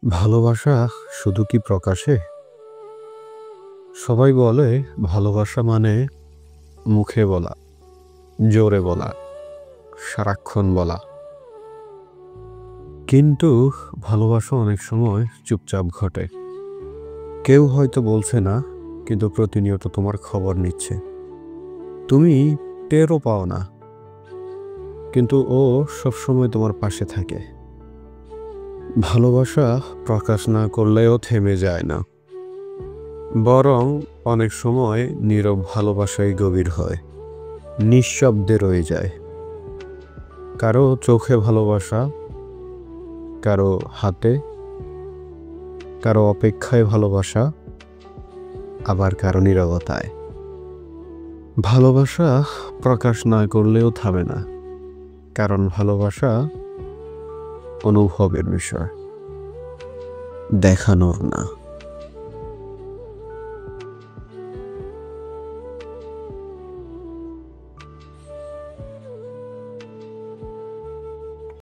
ভালোবাসা শুধু কি প্রকাশে? সবাই বলে ভালোবাসা মানে মুখে বলা, জোরে বলা, সারাক্ষণ বলা। কিন্তু ভালোবাসা অনেক সময় চুপচাপ ঘটে। কেউ হয়তো বলছে না, কিন্তু প্রতিনিয়ত তোমার খবর নিচ্ছে। তুমি টেরও পাও না, কিন্তু ও সবসময় তোমার পাশে থাকে। ভালোবাসা প্রকাশ না করলেও থেমে যায় না, বরং অনেক সময় নীরব ভালোবাসাই গভীর হয়, নিঃশব্দে রয়ে যায়। কারো চোখে ভালোবাসা, কারো হাতে, কারো অপেক্ষায় ভালোবাসা, আবার কারো নীরবতায়। ভালোবাসা প্রকাশ না করলেও থামে না, কারণ ভালোবাসা অনুভবের বিষয়, দেখানোর না।